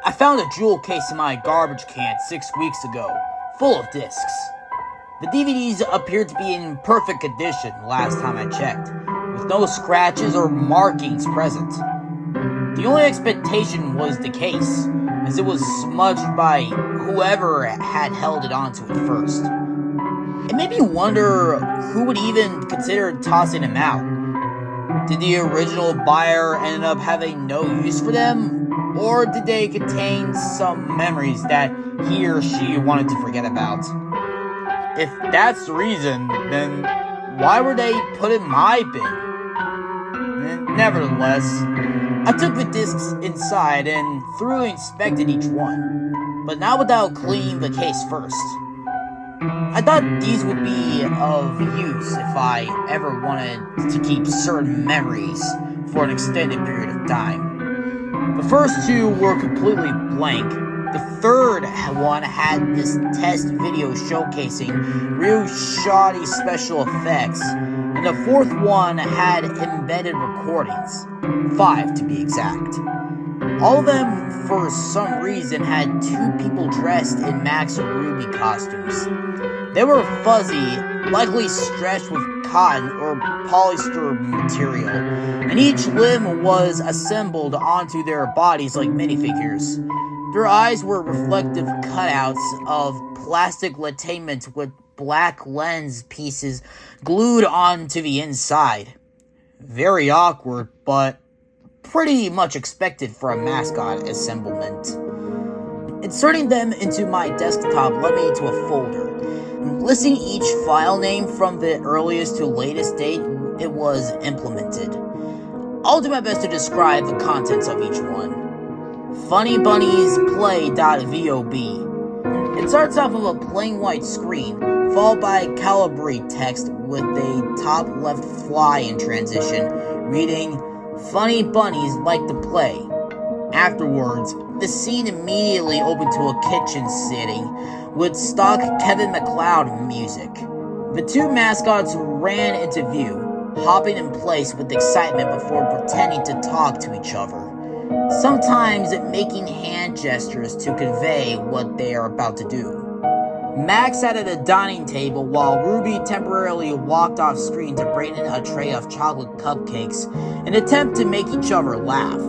I found a jewel case in my garbage can 6 weeks ago, full of discs. The DVDs appeared to be in perfect condition last time I checked, with no scratches or markings present. The only expectation was the case, as it was smudged by whoever had held it onto it first. It made me wonder who would even consider tossing them out. Did the original buyer end up having no use for them? Or did they contain some memories that he or she wanted to forget about? If that's the reason, then why were they put in my bin? Nevertheless, I took the discs inside and thoroughly inspected each one, but not without cleaning the case first. I thought these would be of use if I ever wanted to keep certain memories for an extended period of time. The first two were completely blank. The third one had this test video showcasing real shoddy special effects, and the fourth one had embedded recordings, 5 to be exact. All of them, for some reason, had 2 people dressed in Max and Ruby costumes. They were fuzzy, likely stretched with cotton or polyester material, and each limb was assembled onto their bodies like minifigures. Their eyes were reflective cutouts of plastic laminate with black lens pieces glued onto the inside. Very awkward, but pretty much expected for a mascot assemblement. Inserting them into my desktop led me to a folder. Listing each file name from the earliest to latest date it was implemented. I'll do my best to describe the contents of each one. FunnyBunnies play.vob. It starts off with a plain white screen, followed by Calibri text with a top left fly in transition, reading, "Funny bunnies like to play." Afterwards, the scene immediately opened to a kitchen setting with stock Kevin MacLeod music. The 2 mascots ran into view, hopping in place with excitement before pretending to talk to each other, sometimes making hand gestures to convey what they are about to do. Max sat at a dining table while Ruby temporarily walked off screen to bring in a tray of chocolate cupcakes in an attempt to make each other laugh.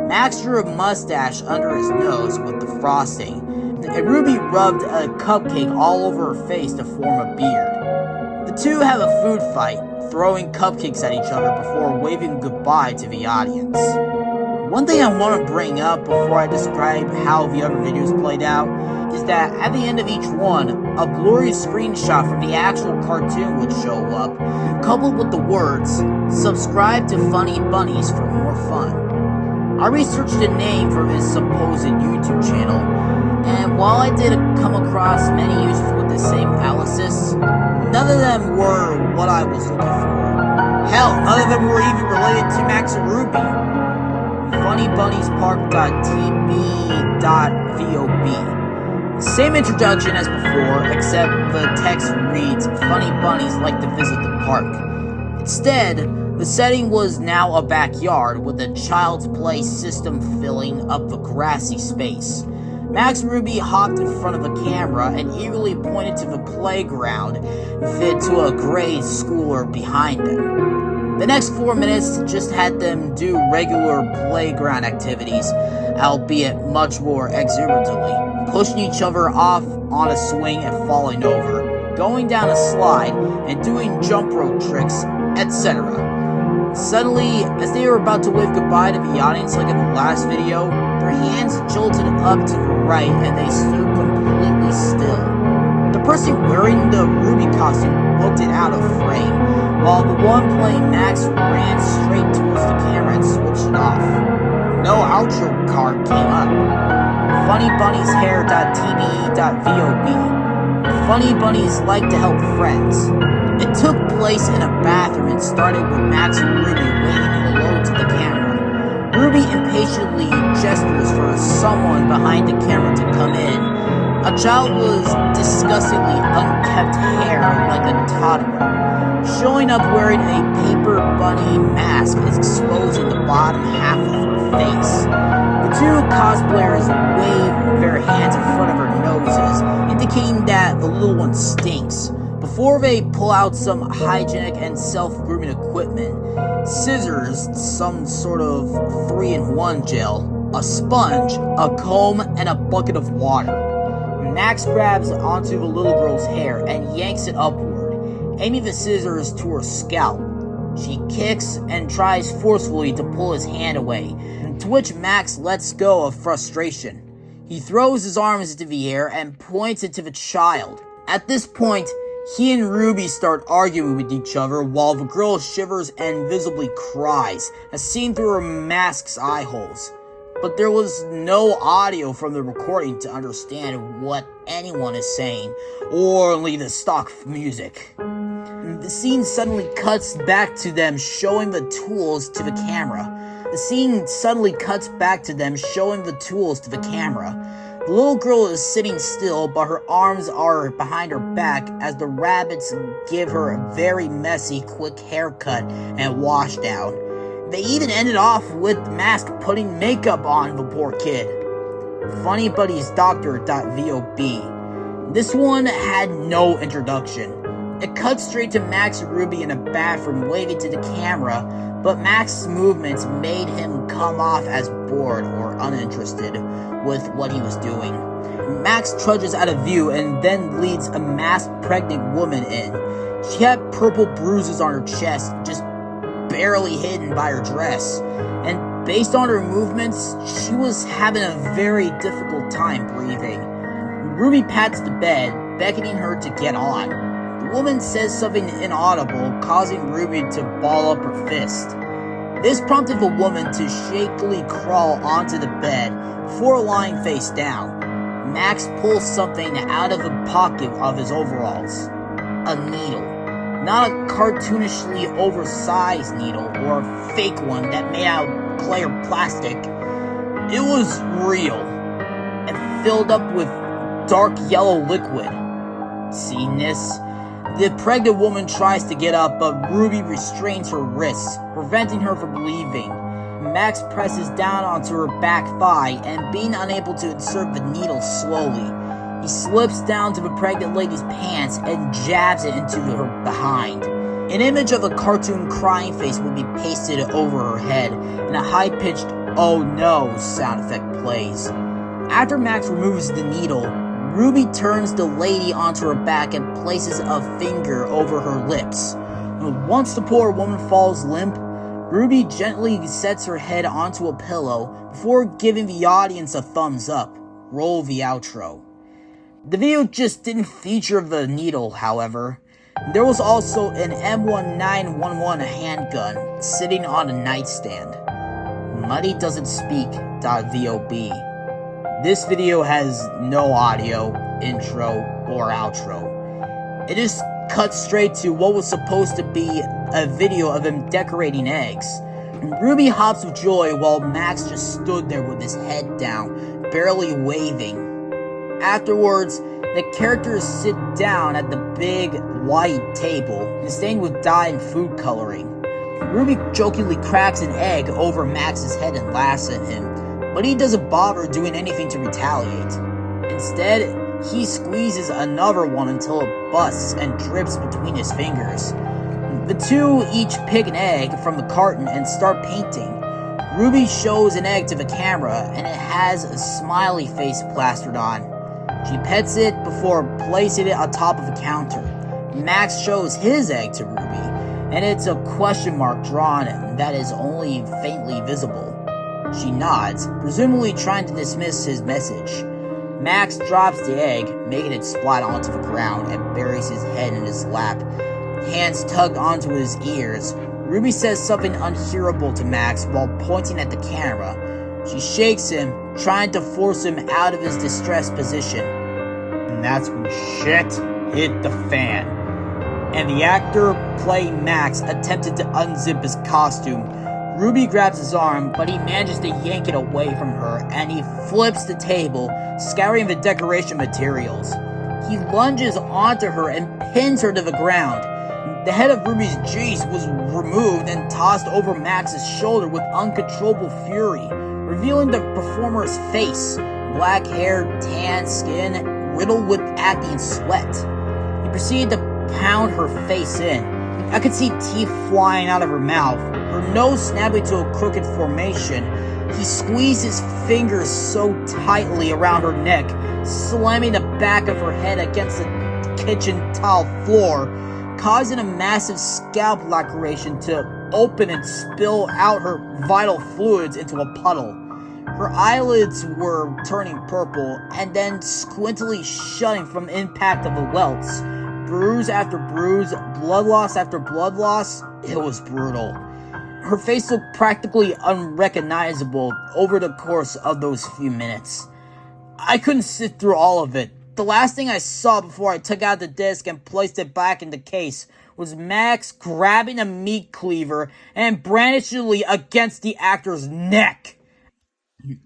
Max drew a mustache under his nose with the frosting, and Ruby rubbed a cupcake all over her face to form a beard. The 2 have a food fight, throwing cupcakes at each other before waving goodbye to the audience. One thing I want to bring up before I describe how the other videos played out is that at the end of each one, a blurry screenshot from the actual cartoon would show up, coupled with the words, "Subscribe to FunnyBunnies for more fun." I researched the name for this supposed YouTube channel, and while I did come across many users with the same aliases, none of them were what I was looking for. Hell, none of them were even related to Max and Ruby. FunnyBunniesPark.tb.vob. Same introduction as before, except the text reads, "Funny bunnies like to visit the park." Instead, the setting was now a backyard with a child's play system filling up the grassy space. Max and Ruby hopped in front of the camera and eagerly pointed to the playground fit to a grade schooler behind them. The next 4 minutes just had them do regular playground activities, albeit much more exuberantly, pushing each other off on a swing and falling over, going down a slide and doing jump rope tricks, etc. Suddenly, as they were about to wave goodbye to the audience like in the last video, their hands jolted up to the right and they stood completely still. The person wearing the Ruby costume booked it out of frame, while the one playing Max ran straight towards the camera and switched it off. No outro card came up. FunnyBunniesHair.tb.vob. Funny bunnies like to help friends. It took place in a bathroom and started with Max and Ruby waving hello to the camera. Ruby impatiently gestures for someone behind the camera to come in. A child was disgustingly unkempt hair like a toddler, showing up wearing a paper bunny mask exposing the bottom half of her face. The two cosplayers wave their hands in front of her noses, indicating that the little one stinks, before they pull out some hygienic and self-grooming equipment: scissors, some sort of 3-in-1 gel, a sponge, a comb, and a bucket of water. Max grabs onto the little girl's hair and yanks it upward, aiming the scissors to her scalp. She kicks and tries forcefully to pull his hand away, to which Max lets go of frustration. He throws his arms into the air and points it to the child. At this point, he and Ruby start arguing with each other while the girl shivers and visibly cries, as seen through her mask's eye holes. But there was no audio from the recording to understand what anyone is saying, or only the stock music. The scene suddenly cuts back to them showing the tools to the camera. The little girl is sitting still, but her arms are behind her back as the rabbits give her a very messy, quick haircut and wash down. They even ended off with Mask putting makeup on the poor kid. FunnyBunnies Doctor.vob. This one had no introduction. It cuts straight to Max and Ruby in a bathroom waving to the camera, but Max's movements made him come off as bored or uninterested with what he was doing. Max trudges out of view and then leads a masked pregnant woman in. She had purple bruises on her chest, just barely hidden by her dress, and based on her movements, she was having a very difficult time breathing. Ruby pats the bed, beckoning her to get on. The woman says something inaudible, causing Ruby to ball up her fist. This prompted the woman to shakily crawl onto the bed before lying face down. Max pulls something out of the pocket of his overalls. A needle. Not a cartoonishly oversized needle or a fake one that made out of clay or plastic. It was real and filled up with dark yellow liquid. Seeing this, the pregnant woman tries to get up, but Ruby restrains her wrists, preventing her from leaving. Max presses down onto her back thigh, and being unable to insert the needle slowly, he slips down to the pregnant lady's pants and jabs it into her behind. An image of a cartoon crying face would be pasted over her head, and a high-pitched "oh no" sound effect plays. After Max removes the needle, Ruby turns the lady onto her back and places a finger over her lips. Once the poor woman falls limp, Ruby gently sets her head onto a pillow before giving the audience a thumbs up. Roll the outro. The video just didn't feature the needle, however. There was also an M1911 handgun sitting on a nightstand. Money Doesn't Speak.vob. This video has no audio, intro, or outro. It just cuts straight to what was supposed to be a video of him decorating eggs. Ruby hops with joy while Max just stood there with his head down, barely waving. Afterwards, the characters sit down at the big white table, stained with dye and food coloring. Ruby jokingly cracks an egg over Max's head and laughs at him, but he doesn't bother doing anything to retaliate. Instead, he squeezes another one until it busts and drips between his fingers. The two each pick an egg from the carton and start painting. Ruby shows an egg to the camera, and it has a smiley face plastered on. She pets it before placing it on top of the counter. Max shows his egg to Ruby, and it's a question mark drawn that is only faintly visible. She nods, presumably trying to dismiss his message. Max drops the egg, making it splat onto the ground, and buries his head in his lap, hands tugged onto his ears. Ruby says something unhearable to Max while pointing at the camera. She shakes him, trying to force him out of his distressed position. And that's when shit hit the fan. And the actor playing Max attempted to unzip his costume. Ruby grabs his arm, but he manages to yank it away from her, and he flips the table, scattering the decoration materials. He lunges onto her and pins her to the ground. The head of Ruby's Jace was removed and tossed over Max's shoulder with uncontrollable fury. Her revealing the performer's face, black hair, tan skin, riddled with acne and sweat. He proceeded to pound her face in. I could see teeth flying out of her mouth, her nose snapped into a crooked formation. He squeezed his fingers so tightly around her neck, slamming the back of her head against the kitchen tile floor, causing a massive scalp laceration to open and spill out her vital fluids into a puddle. Her eyelids were turning purple and then squintily shutting from the impact of the welts. Bruise after bruise, blood loss after blood loss, it was brutal. Her face looked practically unrecognizable over the course of those few minutes. I couldn't sit through all of it. The last thing I saw before I took out the disc and placed it back in the case was Max grabbing a meat cleaver and brandishing it against the actor's neck.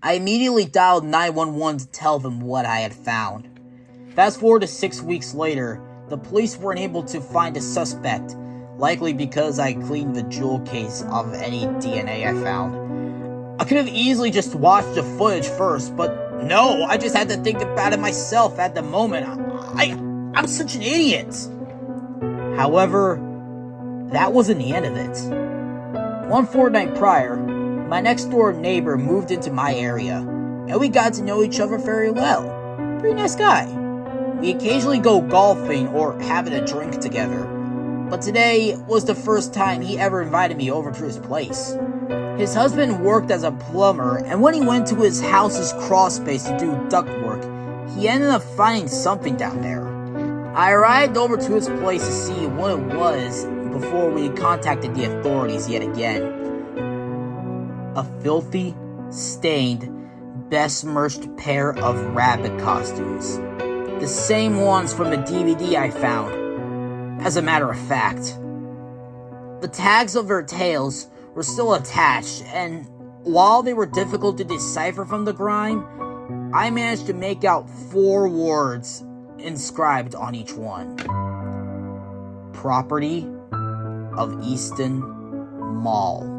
I immediately dialed 911 to tell them what I had found. Fast forward to 6 weeks later, the police weren't able to find a suspect, likely because I cleaned the jewel case of any DNA I found. I could have easily just watched the footage first, but no, I just had to think about it myself at the moment. I'm such an idiot. However, that wasn't the end of it. One fortnight prior, my next door neighbor moved into my area, and we got to know each other very well. Pretty nice guy. We occasionally go golfing or having a drink together, but today was the first time he ever invited me over to his place. His husband worked as a plumber, and when he went to his house's crawl space to do ductwork, he ended up finding something down there. I arrived over to his place to see what it was before we contacted the authorities yet again. A filthy, stained, besmirched pair of rabbit costumes. The same ones from the DVD I found. As a matter of fact, the tags of their tails were still attached, and while they were difficult to decipher from the grime, I managed to make out 4 words inscribed on each one. Property of Easton Mall.